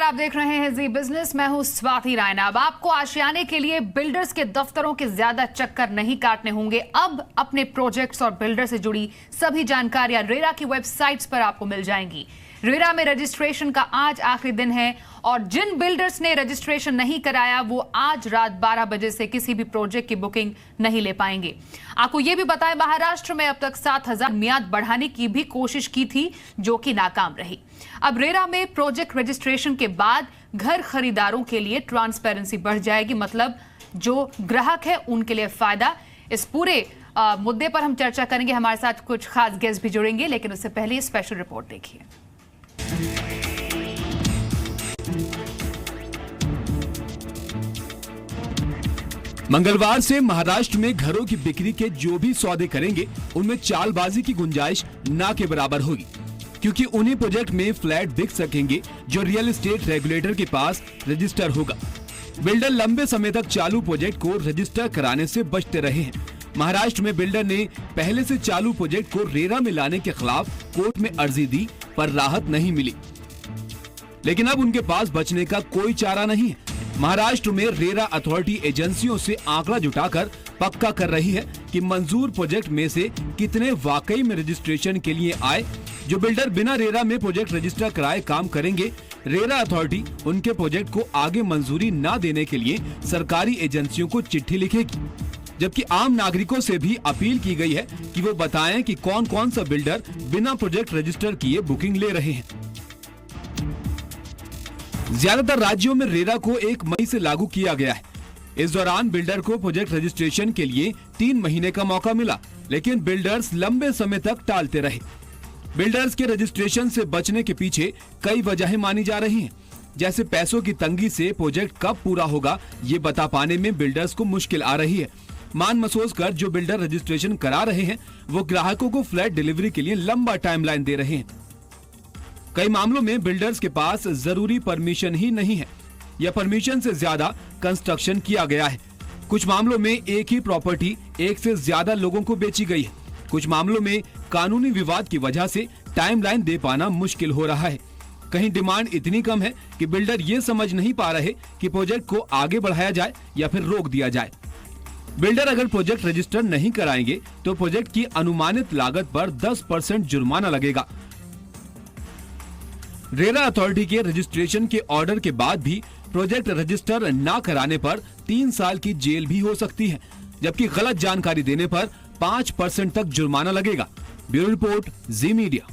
आप देख रहे हैं जी बिजनेस। मैं हूं स्वाति रायना। अब आपको आशियाने के लिए बिल्डर्स के दफ्तरों के ज्यादा चक्कर नहीं काटने होंगे। अब अपने प्रोजेक्ट्स और बिल्डर से जुड़ी सभी जानकारियां रेरा की वेबसाइट्स पर आपको मिल जाएंगी। रेरा में रजिस्ट्रेशन का आज आखिरी दिन है और जिन बिल्डर्स ने रजिस्ट्रेशन नहीं कराया वो आज रात 12 बजे से किसी भी प्रोजेक्ट की बुकिंग नहीं ले पाएंगे। आपको ये भी बताएं, महाराष्ट्र में अब तक 7,000 मियाद बढ़ाने की भी कोशिश की थी जो कि नाकाम रही। अब रेरा में प्रोजेक्ट रजिस्ट्रेशन के बाद घर खरीदारों के लिए ट्रांसपेरेंसी बढ़ जाएगी, मतलब जो ग्राहक है उनके लिए फायदा। इस पूरे मुद्दे पर हम चर्चा करेंगे। हमारे साथ कुछ खास गेस्ट भी जुड़ेंगे, लेकिन उससे पहले स्पेशल रिपोर्ट देखिए। मंगलवार से महाराष्ट्र में घरों की बिक्री के जो भी सौदे करेंगे उनमें चालबाजी की गुंजाइश ना के बराबर होगी, क्योंकि उन्हीं प्रोजेक्ट में फ्लैट बिक सकेंगे जो रियल एस्टेट रेगुलेटर के पास रजिस्टर होगा। बिल्डर लंबे समय तक चालू प्रोजेक्ट को रजिस्टर कराने से बचते रहे हैं। महाराष्ट्र में बिल्डर ने पहले से चालू प्रोजेक्ट को रेरा में लाने के खिलाफ कोर्ट में अर्जी दी, पर राहत नहीं मिली। लेकिन अब उनके पास बचने का कोई चारा नहीं है। महाराष्ट्र में रेरा अथॉरिटी एजेंसियों से आंकड़ा जुटाकर पक्का कर रही है कि मंजूर प्रोजेक्ट में से कितने वाकई में रजिस्ट्रेशन के लिए आए। जो बिल्डर बिना रेरा में प्रोजेक्ट रजिस्टर कराए काम करेंगे, रेरा अथॉरिटी उनके प्रोजेक्ट को आगे मंजूरी न देने के लिए सरकारी एजेंसियों को चिट्ठी लिखेगी। जबकि आम नागरिकों से भी अपील की गई है कि वो बताएं कि कौन कौन सा बिल्डर बिना प्रोजेक्ट रजिस्टर किए बुकिंग ले रहे हैं। ज्यादातर राज्यों में रेरा को 1 मई से लागू किया गया है। इस दौरान बिल्डर को प्रोजेक्ट रजिस्ट्रेशन के लिए 3 महीने का मौका मिला, लेकिन बिल्डर्स लंबे समय तक टालते रहे। बिल्डर्स के रजिस्ट्रेशन से बचने के पीछे कई वजहें मानी जा रही हैं, जैसे पैसों की तंगी से प्रोजेक्ट कब पूरा होगा ये बता पाने में बिल्डर्स को मुश्किल आ रही है। मान महसूस कर जो बिल्डर रजिस्ट्रेशन करा रहे हैं वो ग्राहकों को फ्लैट डिलीवरी के लिए लंबा टाइमलाइन दे रहे हैं। कई मामलों में बिल्डर्स के पास जरूरी परमिशन ही नहीं है या परमिशन से ज्यादा कंस्ट्रक्शन किया गया है। कुछ मामलों में एक ही प्रॉपर्टी एक से ज्यादा लोगों को बेची गई है। कुछ मामलों में कानूनी विवाद की वजह से टाइमलाइन दे पाना मुश्किल हो रहा है। कहीं डिमांड इतनी कम है कि बिल्डर ये समझ नहीं पा रहे कि प्रोजेक्ट को आगे बढ़ाया जाए या फिर रोक दिया जाए। बिल्डर अगर प्रोजेक्ट रजिस्टर नहीं कराएंगे तो प्रोजेक्ट की अनुमानित लागत पर 10% जुर्माना लगेगा। रेरा अथॉरिटी के रजिस्ट्रेशन के ऑर्डर के बाद भी प्रोजेक्ट रजिस्टर न कराने पर 3 साल की जेल भी हो सकती है, जबकि गलत जानकारी देने पर 5% तक जुर्माना लगेगा। ब्यूरो रिपोर्ट, जी मीडिया।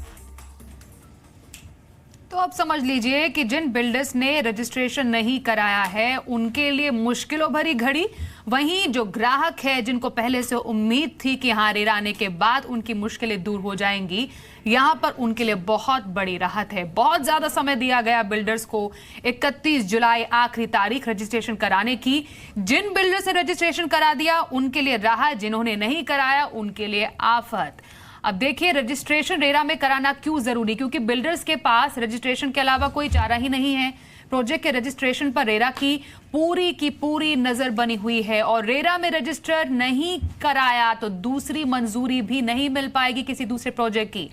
तो अब समझ लीजिए कि जिन बिल्डर्स ने रजिस्ट्रेशन नहीं कराया है उनके लिए मुश्किलों भरी घड़ी, वहीं जो ग्राहक है जिनको पहले से उम्मीद थी कि हाँ रेरा आने के बाद उनकी मुश्किलें दूर हो जाएंगी, यहां पर उनके लिए बहुत बड़ी राहत है। बहुत ज्यादा समय दिया गया बिल्डर्स को, 31 जुलाई आखिरी तारीख रजिस्ट्रेशन कराने की। जिन बिल्डर्स ने रजिस्ट्रेशन करा दिया उनके लिए राहत, जिन्होंने नहीं कराया उनके लिए आफत। अब देखिए रजिस्ट्रेशन रेरा में कराना क्यों जरूरी, क्योंकि बिल्डर्स के पास रजिस्ट्रेशन के अलावा कोई चारा ही नहीं है। प्रोजेक्ट के रजिस्ट्रेशन पर रेरा की पूरी नजर बनी हुई है और रेरा में रजिस्टर नहीं कराया तो दूसरी मंजूरी भी नहीं मिल पाएगी किसी दूसरे प्रोजेक्ट की।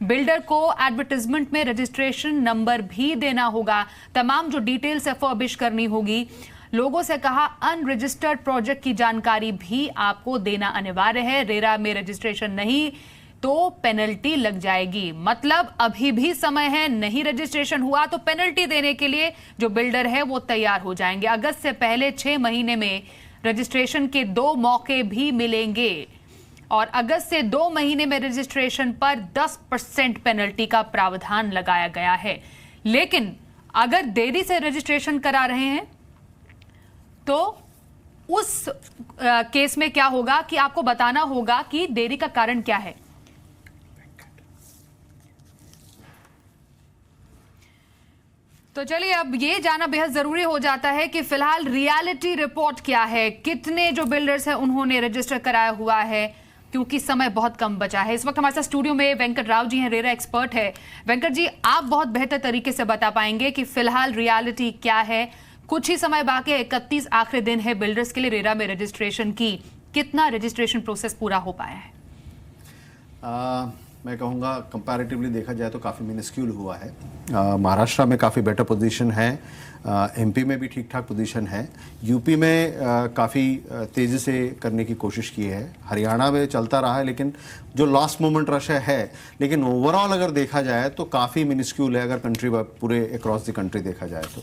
बिल्डर को एडवर्टाइजमेंट में रजिस्ट्रेशन नंबर भी देना होगा, तमाम जो डिटेल्स है फर्बिश करनी होगी। लोगों से कहा अनरजिस्टर्ड प्रोजेक्ट की जानकारी भी आपको देना अनिवार्य है। रेरा में रजिस्ट्रेशन नहीं तो पेनल्टी लग जाएगी, मतलब अभी भी समय है। नहीं रजिस्ट्रेशन हुआ तो पेनल्टी देने के लिए जो बिल्डर है वो तैयार हो जाएंगे। अगस्त से पहले 6 महीने में रजिस्ट्रेशन के 2 मौके भी मिलेंगे और अगस्त से 2 महीने में रजिस्ट्रेशन पर 10% पेनल्टी का प्रावधान लगाया गया है। लेकिन अगर देरी से रजिस्ट्रेशन करा रहे हैं तो उस केस में क्या होगा कि आपको बताना होगा कि देरी का कारण क्या है। तो चलिए अब ये जानना बेहद जरूरी हो जाता है कि फिलहाल रियलिटी रिपोर्ट क्या है, कितने जो बिल्डर्स हैं उन्होंने रजिस्टर कराया हुआ है, क्योंकि समय बहुत कम बचा है। इस वक्त हमारे साथ स्टूडियो में वेंकट राव जी हैं, रेरा एक्सपर्ट है। वेंकट जी, आप बहुत बेहतर तरीके से बता पाएंगे कि फिलहाल रियलिटी क्या है। कुछ ही समय बाकी है, 31 आखिरी दिन है बिल्डर्स के लिए रेरा में रजिस्ट्रेशन की। कितना रजिस्ट्रेशन प्रोसेस पूरा हो पाया है? मैं कहूँगा कंपैरेटिवली देखा जाए तो काफ़ी मिनिस्क्यूल हुआ है। महाराष्ट्र में काफ़ी बेटर पोजीशन है, एमपी में भी ठीक ठाक पोजीशन है, यूपी में काफ़ी तेज़ी से करने की कोशिश की है, हरियाणा में चलता रहा है लेकिन जो लास्ट मोमेंट रश है, लेकिन ओवरऑल अगर देखा जाए तो काफ़ी मिनिस्क्यूल है अगर कंट्री पूरे अक्रॉस द कंट्री देखा जाए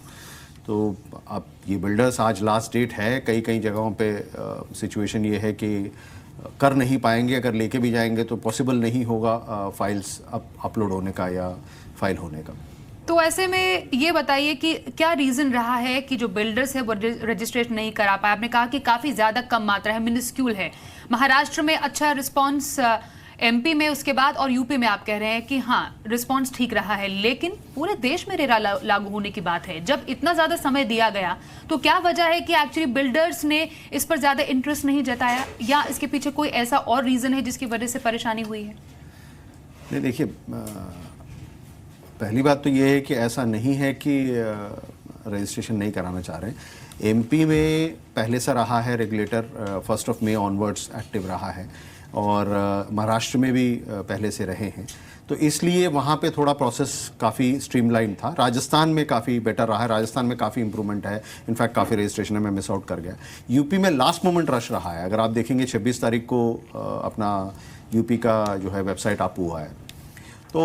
तो अब ये बिल्डर्स आज लास्ट डेट है, कई जगहों पे सिचुएशन ये है कि कर नहीं पाएंगे, अगर लेके भी जाएंगे तो पॉसिबल नहीं होगा फाइल्स अपलोड होने का या फाइल होने का। तो ऐसे में ये बताइए कि क्या रीजन रहा है कि जो बिल्डर्स है वो रजिस्ट्रेशन नहीं करा पाए? आपने कहा कि काफी ज्यादा कम मात्रा है, मिनिस्क्यूल है। महाराष्ट्र में अच्छा रिस्पांस, एमपी में उसके बाद, और यूपी में आप कह रहे हैं कि हाँ रिस्पांस ठीक रहा है, लेकिन पूरे देश में रेरा लागू होने की बात है। जब इतना ज्यादा समय दिया गया तो क्या वजह है कि एक्चुअली बिल्डर्स ने इस पर ज्यादा इंटरेस्ट नहीं जताया, या इसके पीछे कोई ऐसा और रीजन है जिसकी वजह से परेशानी हुई है? नहीं, देखिए, पहली बात तो ये है कि ऐसा नहीं है कि रजिस्ट्रेशन नहीं कराना चाह रहे। एमपी में पहले से रहा है रेगुलेटर, 1 मई ऑनवर्ड्स एक्टिव रहा है, और महाराष्ट्र में भी पहले से रहे हैं, तो इसलिए वहाँ पे थोड़ा प्रोसेस काफ़ी स्ट्रीमलाइन था। राजस्थान में काफ़ी बेटर रहा है, राजस्थान में काफ़ी इंप्रूवमेंट है, इनफैक्ट काफ़ी रजिस्ट्रेशन में मिस आउट कर गया। यूपी में लास्ट मोमेंट रश रहा है, अगर आप देखेंगे 26 तारीख को अपना यूपी का जो है वेबसाइट अप हुआ है, तो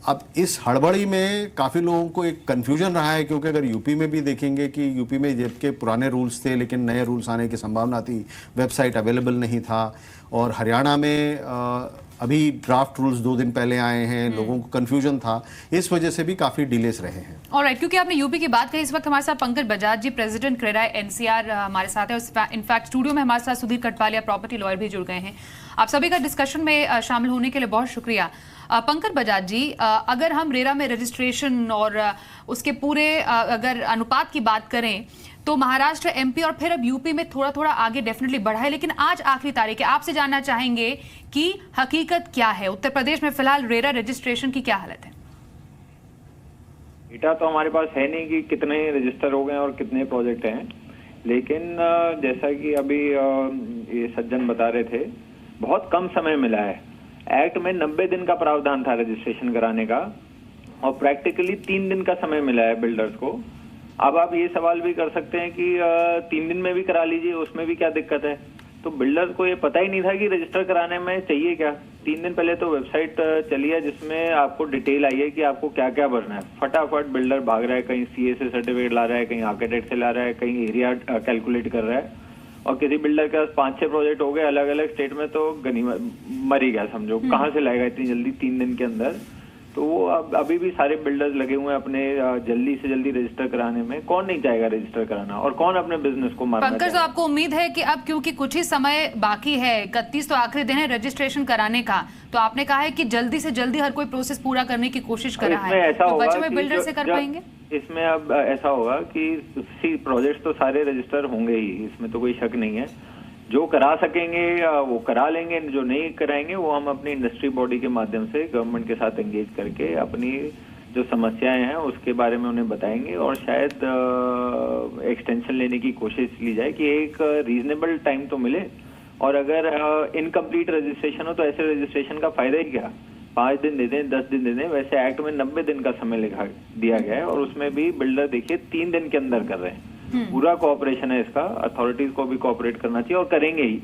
अब इस हड़बड़ी में काफ़ी लोगों को एक कन्फ्यूजन रहा है, क्योंकि अगर यूपी में भी देखेंगे कि यूपी में जबकि पुराने रूल्स थे लेकिन नए रूल्स आने की संभावना थी, वेबसाइट अवेलेबल नहीं था, और हरियाणा में अभी ड्राफ्ट रूल्स 2 दिन पहले आए हैं, लोगों को कन्फ्यूजन था, इस वजह से भी काफ़ी डिलेस रहे हैं। ऑलराइट, क्योंकि आपने यूपी की बात कही, इस वक्त हमारे साथ पंकज बजाज जी, प्रेसिडेंट क्रेरा एनसीआर हमारे साथ है। इनफैक्ट स्टूडियो में हमारे साथ सुधीर कटपालिया, प्रॉपर्टी लॉयर भी जुड़ गए हैं। आप सभी का डिस्कशन में शामिल होने के लिए बहुत शुक्रिया। पंकज बजाज जी, अगर हम रेरा में रजिस्ट्रेशन और उसके पूरे अगर अनुपात की बात करें तो महाराष्ट्र, एमपी और फिर अब यूपी में थोड़ा थोड़ा आगे डेफिनेटली बढ़ा है, लेकिन आज आखिरी तारीख है। आपसे जानना चाहेंगे कि हकीकत क्या है, उत्तर प्रदेश में फिलहाल रेरा रजिस्ट्रेशन की क्या हालत है? डेटा तो हमारे पास है नहीं कि कितने रजिस्टर हो गए और कितने प्रोजेक्ट हैं, लेकिन जैसा कि अभी ये सज्जन बता रहे थे, बहुत कम समय मिला है। एक्ट में 90 दिन का प्रावधान था रजिस्ट्रेशन कराने का, और प्रैक्टिकली 3 दिन का समय मिला है बिल्डर्स को। अब आप ये सवाल भी कर सकते हैं कि 3 दिन में भी करा लीजिए, उसमें भी क्या दिक्कत है। तो बिल्डर्स को ये पता ही नहीं था कि रजिस्टर कराने में चाहिए क्या। 3 दिन पहले तो वेबसाइट चली है जिसमें आपको डिटेल आई है कि आपको क्या क्या भरना है। फटाफट बिल्डर भाग रहा है, कहीं सीए से सर्टिफिकेट ला रहा है, कहीं आर्किटेक्ट से ला रहा है, कहीं एरिया कैलकुलेट कर रहा है, और किसी बिल्डर के पास 5-6 प्रोजेक्ट हो गए अलग अलग स्टेट में, तो मर ही गया समझो। कहाँ से लाएगा इतनी जल्दी 3 दिन के अंदर। तो वो अभी भी सारे बिल्डर्स लगे हुए हैं अपने जल्दी से जल्दी रजिस्टर कराने में। कौन नहीं चाहेगा रजिस्टर कराना, और कौन अपने बिजनेस को मारना पंकज, तो आपको उम्मीद है कि अब क्योंकि कुछ ही समय बाकी है, 31 तो आखिरी दिन है रजिस्ट्रेशन कराने का, तो आपने कहा है कि जल्दी से जल्दी हर कोई प्रोसेस पूरा करने की कोशिश कर रहा है, तो बचे हुए बिल्डर से कर पाएंगे? इसमें अब ऐसा होगा कि प्रोजेक्ट तो सारे रजिस्टर होंगे ही, इसमें तो कोई शक नहीं है। जो करा सकेंगे वो करा लेंगे, जो नहीं कराएंगे वो हम अपनी इंडस्ट्री बॉडी के माध्यम से गवर्नमेंट के साथ एंगेज करके अपनी जो समस्याएं हैं उसके बारे में उन्हें बताएंगे, और शायद एक्सटेंशन लेने की कोशिश ली जाए कि एक रीजनेबल टाइम तो मिले। और अगर इनकम्प्लीट रजिस्ट्रेशन हो तो ऐसे रजिस्ट्रेशन का फायदा ही क्या, 5 दिन दे दें, 10 दिन दे दें। वैसे एक्ट में 90 दिन का समय लिखा दिया गया है, और उसमें भी बिल्डर देखिए 3 दिन के अंदर कर रहे हैं। पूरा कोऑपरेशन है इसका, अथॉरिटीज को भी कोऑपरेट करना चाहिए, और करेंगे ही,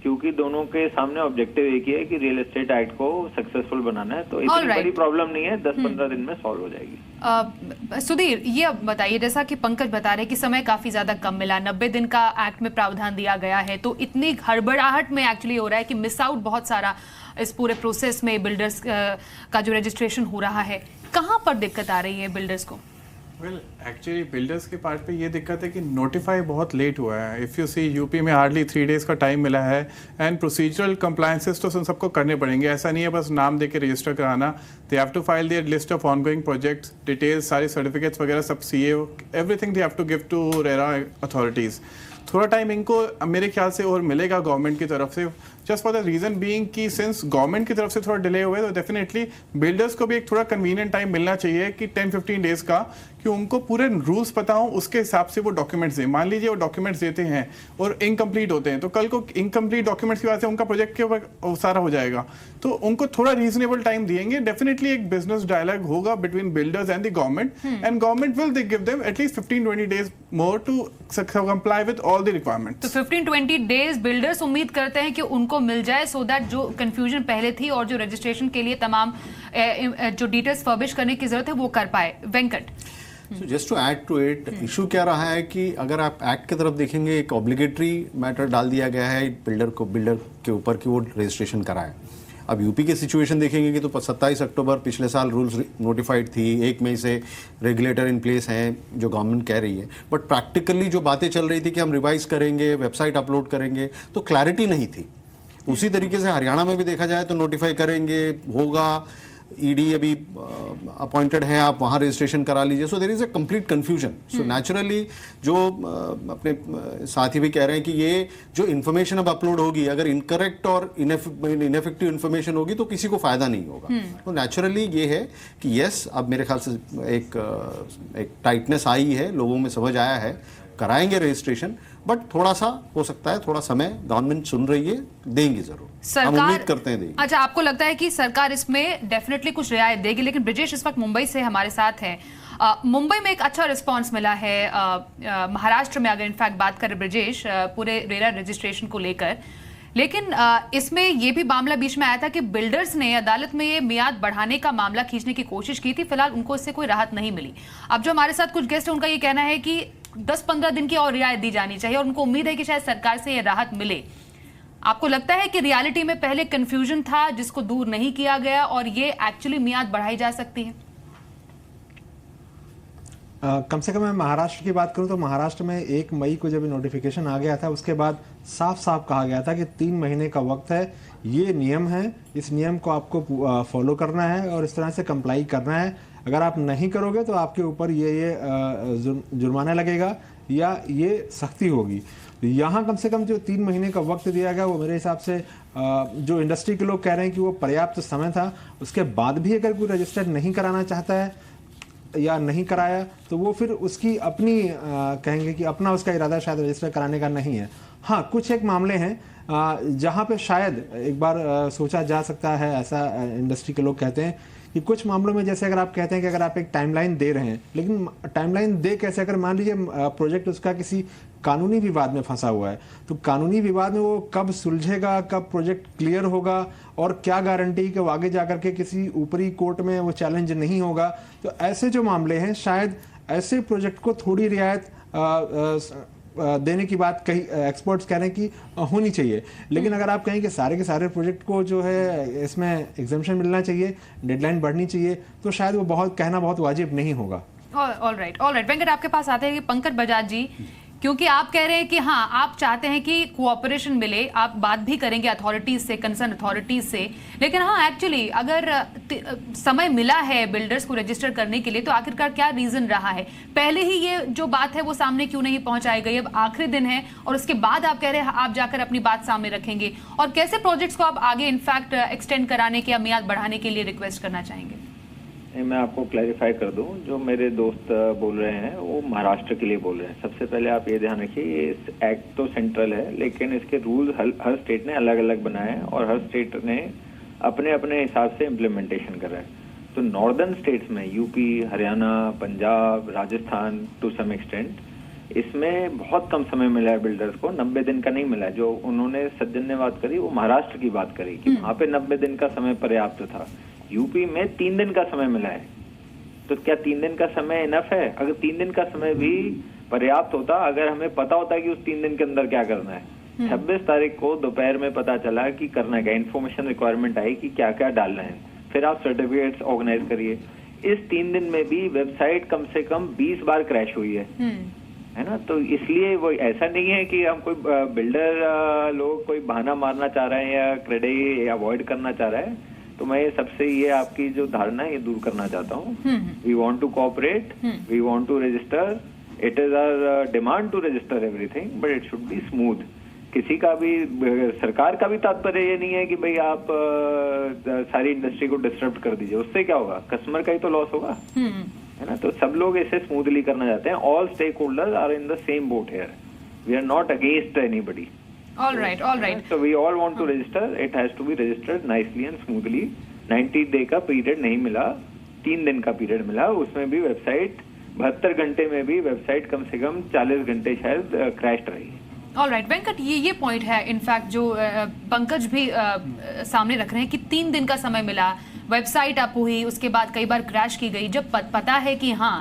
क्योंकि दोनों के सामने ऑब्जेक्टिव एक ही है कि रियल एस्टेट एक्ट को सक्सेसफुल बनाना है। तो इतनी बड़ी प्रॉब्लम नहीं है, 10-15 दिन में सॉल्व हो जाएगी। सुधीर, ये अब बताइए, जैसा कि पंकज बता रहे कि समय काफी ज्यादा कम मिला, 90 दिन का एक्ट में प्रावधान दिया गया है, तो इतनी हड़बड़ाहट में एक्चुअली हो रहा है कि मिस आउट बहुत सारा इस पूरे प्रोसेस में बिल्डर्स का जो रजिस्ट्रेशन हो रहा है, कहाँ पर दिक्कत आ रही है बिल्डर्स को? एक्चुअली बिल्डर्स के पार्ट पे ये दिक्कत है कि नोटिफाई बहुत लेट हुआ है। इफ़ यू सी, यूपी में हार्डली 3 डेज़ का टाइम मिला है, एंड प्रोसीजरल कंप्लायंसेस तो सबको करने पड़ेंगे। ऐसा नहीं है बस नाम दे के रजिस्टर कराना। They have to file their list of ongoing projects, details, सारे सर्टिफिकेट्स वगैरह सब CA, everything they have to give to RERA authorities. थोड़ा टाइम इनको मेरे ख्याल से और मिलेगा गवर्नमेंट की तरफ से, just for the reason being कि सिंस गवर्नमेंट की तरफ से थोड़ा डिले हुए तो डेफिनेटली बिल्डर्स को भी एक थोड़ा कन्वीनियंट टाइम मिलना चाहिए कि 10-15 डेज का, कि उनको पूरे रूल्स पता हो, उसके हिसाब से वो डॉक्यूमेंट्स दें। मान लीजिए वो डॉक्यूमेंट्स देते हैं और इनकम्प्लीट होते हैं, तो कल को इनकम्प्लीट डॉक्यूमेंट्स की वजह से उनका प्रोजेक्ट के ऊपर सारा हो जाएगा। तो उनको थोड़ा रीजनेबल टाइम दिएंगे, डेफिनेटली एक बिजनेस डायलॉग होगा between builders and the government, and government will they give them at least 15-20 days more to comply with all the requirements. तो 15-20 डेज बिल्डर्स उम्मीद करते हैं कि उनको मिल जाए, सो दैट जो कंफ्यूजन पहले थी और जो रजिस्ट्रेशन के लिए तमाम जो डिटेल्स फर्बिश करने की जरूरत है वो कर पाए। Venkat, So just to add to it, issue क्या रहा है कि अगर आप एक्ट की तरफ देखेंगे, एक ऑब्लिगेटरी मैटर डाल दिया गया है बिल्डर के ऊपर कि वो रजिस्ट्रेशन कराए। अब यूपी की सिचुएशन देखेंगे कि तो 27 अक्टूबर पिछले साल रूल्स नोटिफाइड थी, 1 मई से रेगुलेटर इन प्लेस हैं जो गवर्नमेंट कह रही है, बट प्रैक्टिकली जो बातें चल रही थी कि हम रिवाइज करेंगे, वेबसाइट अपलोड करेंगे, तो क्लैरिटी नहीं थी। उसी तरीके से हरियाणा में भी देखा जाए तो नोटिफाई करेंगे, होगा, ईडी अभी अपॉइंटेड है, आप वहाँ रजिस्ट्रेशन करा लीजिए। So there is a complete confusion. So naturally जो अपने साथी भी कह रहे हैं कि ये जो इन्फॉर्मेशन अब अपलोड होगी, अगर इनकरेक्ट और इनफेक्टिव इन्फॉर्मेशन होगी तो किसी को फायदा नहीं होगा। तो नेचुरली ये है कि यस, अब मेरे ख्याल से एक टाइटनेस आई है, लोगों में समझ आया है, कराएंगे रजिस्ट्रेशन, बट थोड़ा सा हो सकता है, थोड़ा समय गवर्नमेंट सुन रही है, देंगी जरूर, हम उम्मीद करते हैं देंगी। अच्छा, आपको लगता है कि सरकार इसमें डेफिनेटली कुछ रियायत देगी, लेकिन ब्रिजेश इस वक्त मुंबई से हमारे साथ है। मुंबई में एक अच्छा रिस्पांस मिला है, महाराष्ट्र में अगर इनफैक्ट बात करें ब्रिजेश, पूरे रेरा रजिस्ट्रेशन को लेकर, लेकिन इसमें यह भी मामला बीच में आया था कि बिल्डर्स ने अदालत में ये मियाद बढ़ाने का मामला खींचने की कोशिश की थी, फिलहाल उनको इससे कोई राहत नहीं मिली। अब जो हमारे साथ कुछ गेस्ट हैं उनका ये कहना है कि 10-15 दिन की और रियायत दी जानी चाहिए और उनको उम्मीद है कि शायद सरकार से ये राहत मिले। आपको लगता है कि रियलिटी में पहले कंफ्यूजन था जिसको दूर नहीं किया गया और ये एक्चुअली मियाद बढ़ाई जा सकती है? कम से कम मैं महाराष्ट्र की बात करूं तो महाराष्ट्र में 1 मई को जब नोटिफिकेशन आ गया था, उसके बाद साफ साफ कहा गया था कि 3 महीने का वक्त है, ये नियम है, इस नियम को आपको फॉलो करना है और इस तरह से कंप्लाई करना है। अगर आप नहीं करोगे तो आपके ऊपर ये जुर्माना लगेगा या ये सख्ती होगी। यहाँ कम से कम जो 3 महीने का वक्त दिया गया वो मेरे हिसाब से जो इंडस्ट्री के लोग कह रहे हैं कि वो पर्याप्त समय था। उसके बाद भी अगर कोई रजिस्टर नहीं कराना चाहता है या नहीं कराया तो वो फिर उसकी अपनी कहेंगे कि अपना उसका इरादा शायद रजिस्टर कराने का नहीं है। हाँ, कुछ एक मामले हैं जहाँ पे शायद एक बार सोचा जा सकता है, ऐसा इंडस्ट्री के लोग कहते हैं कि कुछ मामलों में जैसे अगर आप कहते हैं कि अगर आप एक टाइमलाइन दे रहे हैं, लेकिन टाइमलाइन दे कैसे, अगर मान लीजिए प्रोजेक्ट उसका किसी कानूनी विवाद में फंसा हुआ है तो कानूनी विवाद में वो कब सुलझेगा, कब प्रोजेक्ट क्लियर होगा और क्या गारंटी कि वो आगे जाकर के किसी ऊपरी कोर्ट में वो चैलेंज नहीं होगा। तो ऐसे जो मामले हैं शायद ऐसे प्रोजेक्ट को थोड़ी रियायत देने की बात कई एक्सपर्ट्स कह रहे हैं कि होनी चाहिए। लेकिन अगर आप कहें कि सारे के सारे प्रोजेक्ट को जो है इसमें एग्जेम्पशन मिलना चाहिए, डेडलाइन बढ़नी चाहिए, तो शायद वो कहना बहुत वाजिब नहीं होगा। ऑल राइट वेंकट, आपके पास आते हैं कि पंकज बजाज जी, क्योंकि आप कह रहे हैं कि हाँ, आप चाहते हैं कि कोऑपरेशन मिले, आप बात भी करेंगे अथॉरिटीज से, कंसर्न अथॉरिटीज से, लेकिन हाँ एक्चुअली अगर समय मिला है बिल्डर्स को रजिस्टर करने के लिए तो आखिरकार क्या रीजन रहा है? पहले ही ये जो बात है वो सामने क्यों नहीं पहुंचाई गई? अब आखिरी दिन है और उसके बाद आप कह रहे हैं आप जाकर अपनी बात सामने रखेंगे, और कैसे प्रोजेक्ट्स को आप आगे इनफैक्ट एक्सटेंड कराने के या मियाद बढ़ाने के लिए रिक्वेस्ट करना चाहेंगे? मैं आपको क्लैरिफाई कर दूं, जो मेरे दोस्त बोल रहे हैं वो महाराष्ट्र के लिए बोल रहे हैं। सबसे पहले आप ये ध्यान रखिए, ये एक्ट तो सेंट्रल है लेकिन इसके रूल हर स्टेट ने अलग अलग बनाए हैं और हर स्टेट ने अपने अपने हिसाब से इम्प्लीमेंटेशन कर रहा है। तो नॉर्दर्न स्टेट्स में UP, Haryana, Punjab, Rajasthan to some extent, इसमें बहुत कम समय मिला है बिल्डर्स को, 90 दिन का नहीं मिला है। जो उन्होंने सज्जन ने बात करी वो महाराष्ट्र की बात करी कि वहाँ पे 90 दिन का समय पर्याप्त था। यूपी में 3 दिन का समय मिला है। तो क्या 3 दिन का समय इनफ है? अगर 3 दिन का समय भी पर्याप्त होता, अगर हमें पता होता कि उस 3 दिन के अंदर क्या करना है, 26 तारीख को दोपहर में पता चला कि करना क्या, इन्फॉर्मेशन रिक्वायरमेंट आई कि क्या क्या डालना है, फिर आप सर्टिफिकेट्स ऑर्गेनाइज करिए। इस 3 दिन में भी वेबसाइट कम से कम 20 बार क्रैश हुई है ना। तो इसलिए वो ऐसा नहीं है कि हम कोई बिल्डर लोग कोई बहाना मारना चाह रहे हैं या क्रेडिट अवॉइड करना चाह रहा है। तो मैं सबसे ये आपकी जो धारणा है ये दूर करना चाहता हूँ। We want to cooperate, we want to register, it is our demand to register everything, but it should be smooth. किसी का भी, सरकार का भी तात्पर्य ये नहीं है कि भाई आप सारी इंडस्ट्री को डिस्टर्ब कर दीजिए, उससे क्या होगा, कस्टमर का ही तो लॉस होगा, है ना। तो सब लोग इसे स्मूथली करना चाहते हैं। All stakeholders are in the same boat here, we are not against anybody. All right. So we all want to register. It has to be registered nicely and smoothly. 90 day का period नहीं मिला, 3 दिन का period मिला, उसमें भी website 72 घंटे में भी वेबसाइट कम से कम 40 घंटे शायद क्रैश रही। ऑल राइट वेंकट, ये पॉइंट है इनफैक्ट जो पंकज भी सामने रख रहे हैं कि 3 दिन का समय मिला, वेबसाइट अप हुई, उसके बाद कई बार क्रैश की गई। जब पता है कि हाँ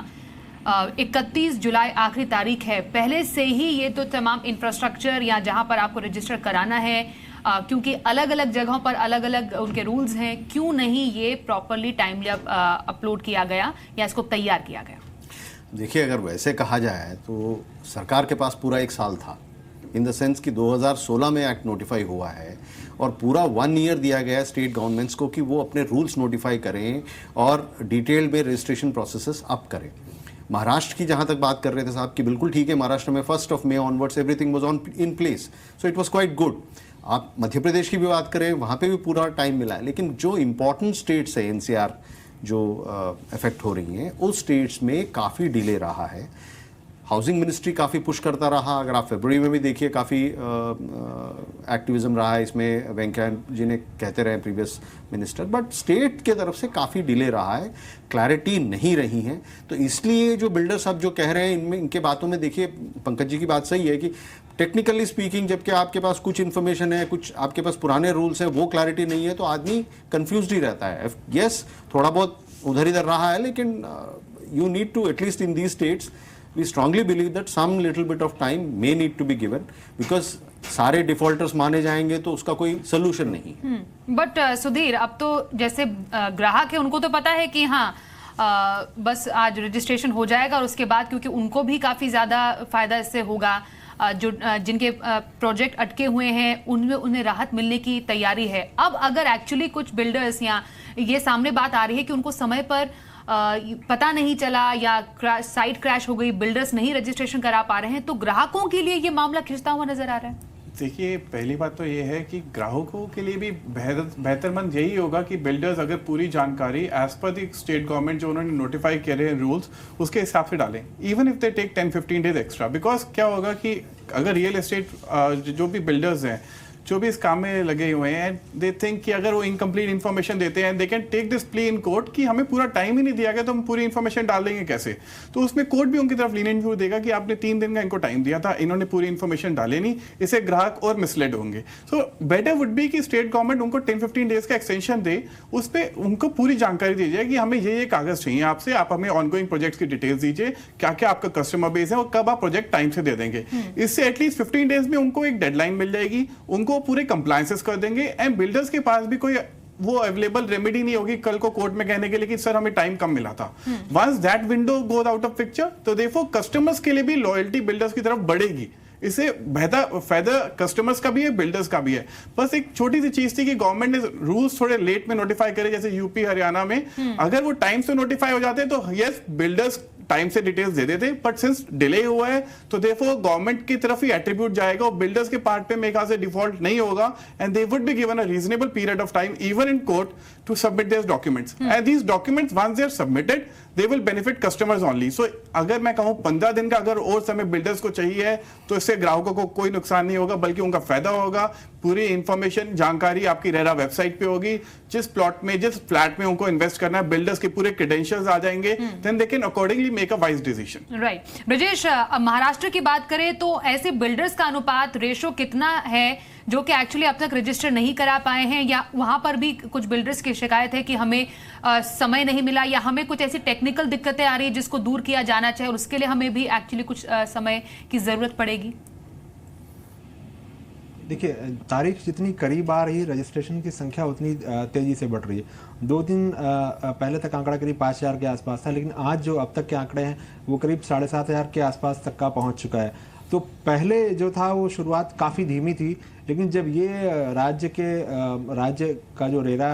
31 जुलाई आखिरी तारीख है, पहले से ही ये तो तमाम इंफ्रास्ट्रक्चर या जहां पर आपको रजिस्टर कराना है, क्योंकि अलग अलग जगहों पर अलग अलग उनके रूल्स हैं, क्यों नहीं ये प्रॉपरली टाइमली अपलोड किया गया या इसको तैयार किया गया? देखिए, अगर वैसे कहा जाए तो सरकार के पास पूरा 1 साल था, इन द सेंस कि 2016 में एक्ट नोटिफाई हुआ है और पूरा 1 ईयर दिया गया है स्टेट गवर्नमेंट्स को कि वो अपने रूल्स नोटिफाई करें और डिटेल में रजिस्ट्रेशन प्रोसेसेस अप करें। महाराष्ट्र की जहाँ तक बात कर रहे थे साहब कि बिल्कुल ठीक है, महाराष्ट्र में 1 मई onwards everything was on in place, so it was quite good. आप मध्य प्रदेश की भी बात करें, वहाँ पे भी पूरा टाइम मिला है, लेकिन जो इम्पोर्टेंट स्टेट्स है एनसीआर जो अफेक्ट हो रही हैं, उस स्टेट्स में काफ़ी डिले रहा है। हाउसिंग मिनिस्ट्री काफ़ी पुश करता रहा, अगर आप फरवरी में भी देखिए काफ़ी एक्टिविज्म रहा है इसमें, वेंकैया जी ने कहते रहे प्रीवियस मिनिस्टर, बट स्टेट के तरफ से काफ़ी डिले रहा है, क्लैरिटी नहीं रही है। तो इसलिए जो बिल्डर्स अब जो कह रहे हैं इनमें, इनके बातों में देखिए पंकज जी की बात सही है कि टेक्निकली स्पीकिंग जबकि आपके पास कुछ इन्फॉर्मेशन है, कुछ आपके पास पुराने रूल्स हैं, वो क्लैरिटी नहीं है, तो आदमी कंफ्यूज्ड ही रहता है। यस, थोड़ा बहुत उधर इधर रहा है, लेकिन you need to at least in these states we strongly believe that some little bit of time may need to be given because सारे डिफॉल्टर्स माने जाएंगे तो उसका कोई सोल्यूशन नहीं। बट सुधीर, अब तो जैसे ग्राहक है उनको तो पता है कि हाँ बस आज रजिस्ट्रेशन हो जाएगा और उसके बाद क्योंकि उनको भी काफ़ी ज़्यादा फायदा इससे होगा, जो जिनके प्रोजेक्ट अटके हुए हैं उनमें उन्हें राहत मिलने की तैयारी है। अब अगर एक्चुअली कुछ बिल्डर्स या ये सामने बात आ रही है कि उनको समय पर पता नहीं चला या साइट क्रैश हो गई, बिल्डर्स नहीं रजिस्ट्रेशन करा पा रहे हैं, तो ग्राहकों के लिए ये मामला खिंचता हुआ नजर आ रहा है। देखिए, पहली बात तो ये है कि ग्राहकों के लिए भी बेहतरमंद यही होगा कि बिल्डर्स अगर पूरी जानकारी as per the state government जो उन्होंने नोटिफाई करे हैं रूल्स, उसके हिसाब से डालें, even if they take 10-15 days extra. Because क्या होगा कि अगर रियल एस्टेट जो भी बिल्डर्स हैं जो भी इस काम में लगे हुए हैं, दे थिंक कि अगर वो इनकम्प्लीट इन्फॉर्मेशन देते हैं, they can take this plea in court कि हमें पूरा टाइम ही नहीं दिया गया तो हम पूरी इन्फॉर्मेशन डाल देंगे कैसे। तो उसमें कोर्ट भी उनकी तरफ लीनियंट व्यू देगा कि आपने 3 दिन का इनको टाइम दिया था, इन्होंने पूरी इन्फॉर्मेशन डाली नहीं, इससे ग्राहक और मिसलेड होंगे। सो बेटर वुड बी कि स्टेट गवर्नमेंट उनको 10-15 डेज का एक्सटेंशन दे, उस पर उनको पूरी जानकारी दी जाए कि हमें ये कागज चाहिए आपसे, आप हमें ऑनगोइंग प्रोजेक्ट्स की डिटेल्स दीजिए, क्या क्या आपका कस्टमर बेस है और कब आप प्रोजेक्ट टाइम से दे देंगे। इससे एटलीस्ट 15 डेज में उनको एक डेडलाइन मिल जाएगी, उनको पूरे कंप्लायंस कर देंगे एंड बिल्डर्स के पास भी कोई वो अवेलेबल रेमेडी नहीं होगी कल को कोर्ट में कहने के लिए कि सर हमें टाइम कम मिला था। Once that window goes out of picture, तो देखो कस्टमर्स के लिए भी लॉयल्टी बिल्डर्स की तरफ बढ़ेगी। इससे बेहतर फायदा कस्टमर्स का भी है, बिल्डर्स का भी है। बस एक छोटी सी चीज थी कि गवर्नमेंट ने रूल्स थोड़े लेट में नोटिफाई करे, जैसे यूपी हरियाणा में अगर वो टाइम से नोटिफाई हो जाते तो यस बिल्डर्स टाइम से डिटेल्स दे देते, बट सिंस डिले हुआ है तो देयरफॉर गवर्नमेंट की तरफ ही एट्रीब्यूट जाएगा और बिल्डर्स के पार्ट पे मेरे ख्याल से डिफॉल्ट नहीं होगा and they would be given a reasonable period of time even in court to submit this documents and these documents once they are submitted they will benefit customers only. So अगर मैं कहूं 15 दिन का अगर और समय बिल्डर्स को चाहिए है तो इससे ग्राहकों को कोई नुकसान नहीं होगा बल्कि उनका फायदा होगा। पूरी इंफॉर्मेशन जानकारी आपकी रेरा वेबसाइट पे होगी, जिस प्लॉट में जिस फ्लैट में उनको इन्वेस्ट करना है बिल्डर्स के पूरे क्रेडेंशियल्स आ जाएंगे, then they can accordingly make a wise decision. Right Brajesh, Maharashtra की बात करें तो ऐसे बिल्डर्स का अनुपात रेशो कितना है जो कि एक्चुअली अब तक रजिस्टर नहीं करा पाए हैं, या वहां पर भी कुछ बिल्डर्स की शिकायत है कि हमें समय नहीं मिला या हमें कुछ ऐसी टेक्निकल दिक्कतें आ रही है जिसको दूर किया जाना चाहिए और उसके लिए हमें भी एक्चुअली कुछ समय की जरूरत पड़ेगी? देखिए, तारीख जितनी करीब आ रही है रजिस्ट्रेशन की संख्या उतनी तेज़ी से बढ़ रही है। 2 दिन पहले तक आंकड़ा करीब 5000 के आसपास था, लेकिन आज जो अब तक के आंकड़े हैं वो करीब 7500 के आसपास तक का पहुंच चुका है। तो पहले जो था वो शुरुआत काफ़ी धीमी थी, लेकिन जब ये राज्य का जो रेरा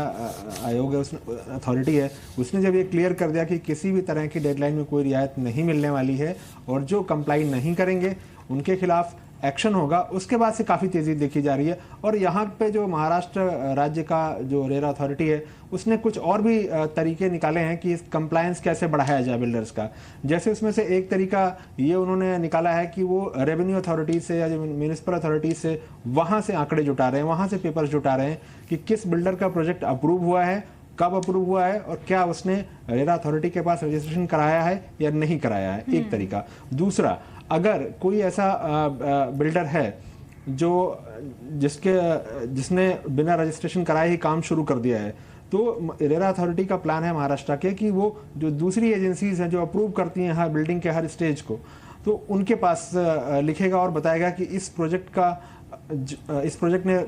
आयोग है, उसने अथॉरिटी है, उसने जब ये क्लियर कर दिया कि किसी भी तरह की डेडलाइन में कोई रियायत नहीं मिलने वाली है और जो कंप्लाई नहीं करेंगे उनके खिलाफ एक्शन होगा उसके बाद से काफ़ी तेज़ी देखी जा रही है। और यहाँ पे जो महाराष्ट्र राज्य का जो रेरा अथॉरिटी है उसने कुछ और भी तरीके निकाले हैं कि कंप्लायंस कैसे बढ़ाया जाए बिल्डर्स का। जैसे उसमें से एक तरीका ये उन्होंने निकाला है कि वो रेवेन्यू अथॉरिटी से या म्यूनिसिपल अथॉरिटी से वहाँ से आंकड़े जुटा रहे हैं, वहाँ से पेपर्स जुटा रहे हैं कि किस बिल्डर का प्रोजेक्ट अप्रूव हुआ है, कब अप्रूव हुआ है और क्या उसने रेरा अथॉरिटी के पास रजिस्ट्रेशन कराया है या नहीं कराया है, एक तरीका। दूसरा, अगर कोई ऐसा बिल्डर है जो जिसने बिना रजिस्ट्रेशन कराए ही काम शुरू कर दिया है, तो रेरा अथॉरिटी का प्लान है महाराष्ट्र के कि वो जो दूसरी एजेंसीज हैं जो अप्रूव करती हैं हर बिल्डिंग के हर स्टेज को, तो उनके पास लिखेगा और बताएगा कि इस प्रोजेक्ट ने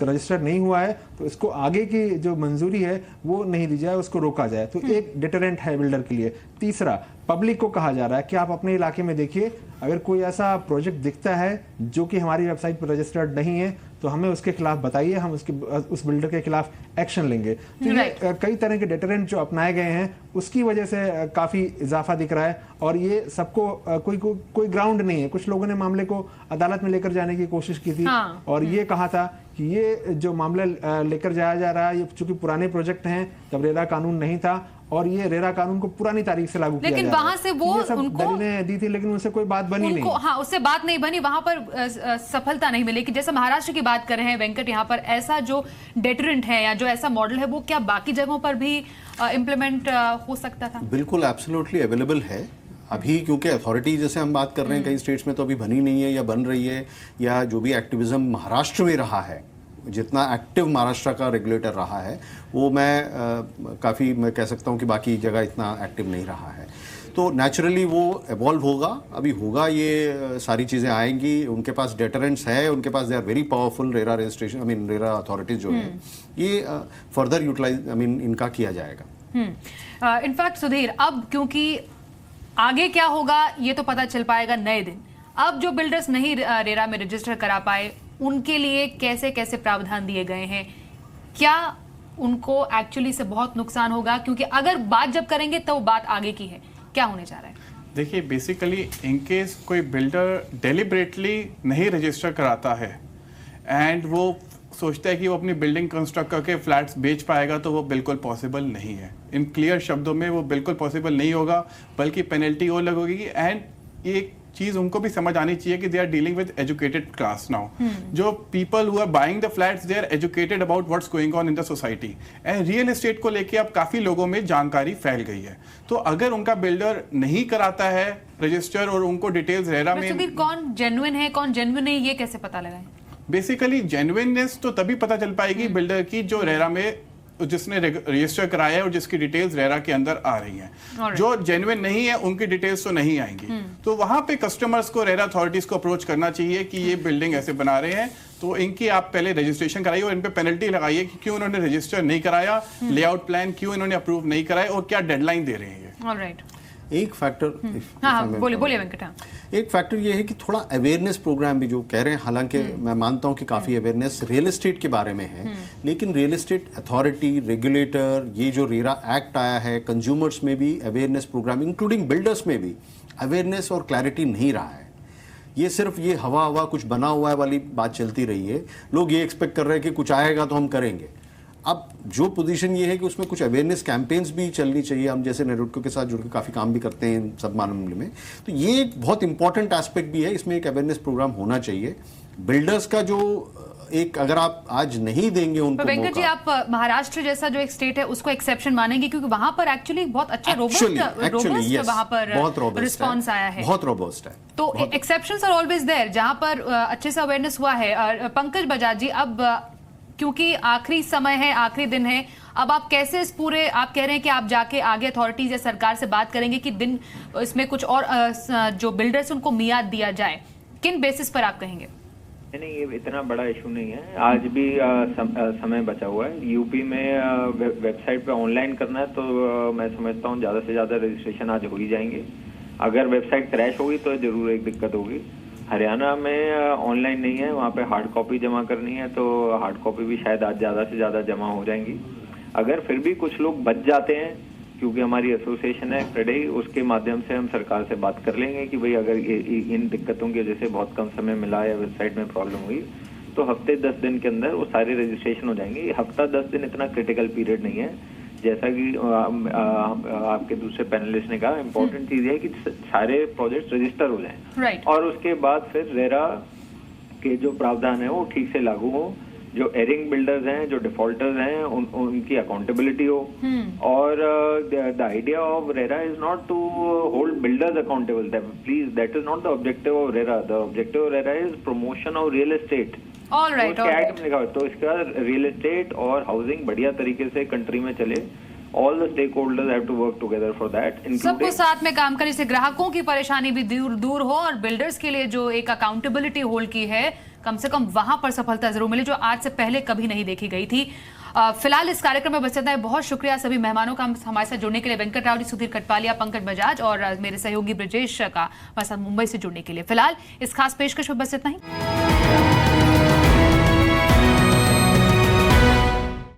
रजिस्टर्ड नहीं हुआ है तो इसको आगे की जो मंजूरी है वो नहीं दी जाए, उसको रोका जाए। तो एक डिटरेंट है बिल्डर के लिए। तीसरा, पब्लिक को कहा जा रहा है कि आप अपने इलाके में देखिए, अगर कोई ऐसा प्रोजेक्ट दिखता है जो कि हमारी वेबसाइट पर रजिस्टर्ड नहीं है तो हमें उसके खिलाफ बताइए, हम उस बिल्डर के खिलाफ एक्शन लेंगे। तो ये कई तरह के डिटरेंट जो अपनाए गए हैं उसकी वजह से काफी इजाफा दिख रहा है। और ये सबको कोई ग्राउंड नहीं है। कुछ लोगों ने मामले को अदालत में लेकर जाने की कोशिश की थी और ये कहा था कि ये जो मामला लेकर जाया जा रहा है ये चूंकि पुराने प्रोजेक्ट हैं, जब रेरा कानून नहीं था और ये रेरा कानून को पुरानी तारीख से लागू किया जा रहा है। लेकिन वहां से वो ये सब उनको दलीलें दी थी लेकिन उनसे कोई बात बनी नहीं। हाँ, उससे बात नहीं बनी, वहां पर सफलता नहीं मिली। कि जैसे महाराष्ट्र की बात कर रहे हैं वेंकट, यहाँ पर ऐसा जो डेटरेंट है या जो ऐसा मॉडल है वो क्या बाकी जगहों पर भी इम्प्लीमेंट हो सकता था? बिल्कुल एब्सोल्युटली अवेलेबल है अभी, क्योंकि अथॉरिटी जैसे हम बात कर रहे हैं कई स्टेट्स में तो अभी बनी नहीं है या बन रही है, या जो भी एक्टिविज्म महाराष्ट्र में रहा है, जितना एक्टिव महाराष्ट्र का रेगुलेटर रहा है वो मैं कह सकता हूँ कि बाकी जगह इतना एक्टिव नहीं रहा है। तो नेचुरली वो एवॉल्व होगा, अभी होगा, ये सारी चीज़ें आएंगी। उनके पास डेटरेंट्स है, उनके पास they are very powerful RERA registration RERA authorities जो है, ये फर्दर यूटिलाइज इनका किया जाएगा। इनफैक्ट सुधीर, अब क्योंकि आगे क्या होगा ये तो पता चल पाएगा नए दिन। अब जो बिल्डर्स नहीं रेरा में रजिस्टर करा पाए उनके लिए कैसे कैसे प्रावधान दिए गए हैं? क्या उनको एक्चुअली से बहुत नुकसान होगा? क्योंकि अगर बात जब करेंगे तो बात आगे की है, क्या होने जा रहा है? देखिए, बेसिकली इनकेस कोई बिल्डर डेलिबरेटली नहीं रजिस्टर कराता है एंड वो सोचता है कि वो अपनी बिल्डिंग कंस्ट्रक्ट करके फ्लैट्स बेच पाएगा, तो वो बिल्कुल पॉसिबल नहीं है। इन क्लियर शब्दों में वो बिल्कुल पॉसिबल नहीं होगा, बल्कि पेनल्टी और लगेगी। एंड एक चीज उनको भी समझ आनी चाहिए कि they are dealing with educated class now. जो people who are buying the flats, they are educated about what's going on in the society. And real estate को लेके अब काफी लोगों में जानकारी फैल गई है। तो अगर उनका बिल्डर नहीं कराता है रजिस्टर और उनको डिटेल्स रेरा में, कौन जेन्युइन है कौन जेन्युइन नहीं ये कैसे पता लगाएं? बेसिकली जेन्युइननेस तो तभी पता चल पाएगी बिल्डर की जो रेरा में जिसने रजिस्टर कराया है और जिसकी डिटेल्स रेरा के अंदर आ रही हैं। जो जेन्युइन नहीं है उनकी डिटेल्स तो नहीं आएंगी। तो वहां पे कस्टमर्स को रेरा अथॉरिटीज को अप्रोच करना चाहिए कि ये बिल्डिंग ऐसे बना रहे हैं, तो इनकी आप पहले रजिस्ट्रेशन कराइए और इन पे पेनल्टी लगाइए कि क्यों इन्होंने रजिस्टर नहीं कराया, लेआउट प्लान क्यों इन्होंने अप्रूव नहीं कराया और क्या डेडलाइन दे रहे हैं। ऑलराइट, एक फैक्टर बोलिए वेंकट। एक फैक्टर ये है कि थोड़ा अवेयरनेस प्रोग्राम भी जो कह रहे हैं, हालांकि मैं मानता हूं कि काफ़ी अवेयरनेस रियल एस्टेट के बारे में है, लेकिन रियल एस्टेट अथॉरिटी, रेगुलेटर, ये जो रेरा एक्ट आया है, कंज्यूमर्स में भी अवेयरनेस प्रोग्राम, इंक्लूडिंग बिल्डर्स में भी अवेयरनेस और क्लैरिटी नहीं रहा है। ये सिर्फ ये हवा कुछ बना हुआ है वाली बात चलती रही है। लोग ये एक्सपेक्ट कर रहे हैं कि कुछ आएगा तो हम करेंगे। अब जो पोजीशन ये है कि उसमें कुछ अवेयरनेस कैंपेन्स भी चलनी चाहिए। हम जैसे नेरुटको के साथ जुड़ के काफ़ी काम भी करते हैं इन सब मामले में, तो ये एक बहुत इंपॉर्टेंट एस्पेक्ट भी है। इसमें एक अवेयरनेस प्रोग्राम होना चाहिए बिल्डर्स का, जो एक अगर आप आज नहीं देंगे उनको वेंकट जी, आप महाराष्ट्र जैसा जो एक स्टेट है उसको एक्सेप्शन मानेंगे? क्योंकि वहां पर एक्चुअली बहुत अच्छा रोबस्ट वहां पर रिस्पॉन्स आया है, बहुत रोबस्ट है। तो एक्सेप्शंस आर ऑलवेज देयर जहां पर अच्छे से अवेयरनेस हुआ है। पंकज बजाज जी, अब क्योंकि आखिरी समय है, आखिरी दिन है, अब आप कैसे इस पूरे, आप कह रहे हैं कि आप जाके आगे अथॉरिटीज या सरकार से बात करेंगे कि दिन इसमें कुछ और जो बिल्डर्स उनको मियाद दिया जाए, किन बेसिस पर आप कहेंगे? नहीं, ये इतना बड़ा इशू नहीं है। आज भी समय बचा हुआ है। यूपी में वेबसाइट पे ऑनलाइन करना है तो मैं समझता हूँ ज़्यादा से ज़्यादा रजिस्ट्रेशन आज हो ही जाएंगे। अगर वेबसाइट क्रैश होगी तो जरूर एक दिक्कत होगी। हरियाणा में ऑनलाइन नहीं है, वहाँ पे हार्ड कॉपी जमा करनी है, तो हार्ड कॉपी भी शायद आज ज़्यादा से ज़्यादा जमा हो जाएंगी। अगर फिर भी कुछ लोग बच जाते हैं क्योंकि हमारी एसोसिएशन है क्रेडे, उसके माध्यम से हम सरकार से बात कर लेंगे कि भाई अगर इन दिक्कतों की वजह से बहुत कम समय मिला या वेबसाइट में प्रॉब्लम हुई तो हफ्ते 10 दिन के अंदर वो सारे रजिस्ट्रेशन हो जाएंगे। हफ्ता 10 दिन इतना क्रिटिकल पीरियड नहीं है, जैसा कि आपके दूसरे पैनलिस्ट ने कहा। इम्पोर्टेंट चीज है कि सारे प्रोजेक्ट रजिस्टर हो जाएं, राइट। और उसके बाद फिर रेरा के जो प्रावधान है वो ठीक से लागू हो, जो एरिंग बिल्डर्स हैं, जो डिफॉल्टर्स हैं, उनकी अकाउंटेबिलिटी हो। और the idea of RERA is not to hold builders accountable, please, that is not the objective of RERA. The objective of RERA is promotion of real estate. All right, तो इसका रियल एस्टेट और housing बढ़िया तरीके से कंट्री में चले। All the stakeholders have to work together for that, सबको साथ में काम करने से ग्राहकों की परेशानी भी दूर हो, और बिल्डर्स के लिए जो एक अकाउंटेबिलिटी होल्ड की है कम से कम वहां पर सफलता जरूर मिले, जो आज से पहले कभी नहीं देखी गई थी। फिलहाल इस कार्यक्रम में बस इतना है। बहुत शुक्रिया सभी मेहमानों का हमारे साथ जुड़ने के लिए, वेंकट राव जी, सुधीर कटपालिया, पंकज बजाज और मेरे सहयोगी ब्रजेश का हमारे साथ मुंबई से जुड़ने के लिए। फिलहाल इस खास पेशकश में बस इतना ही।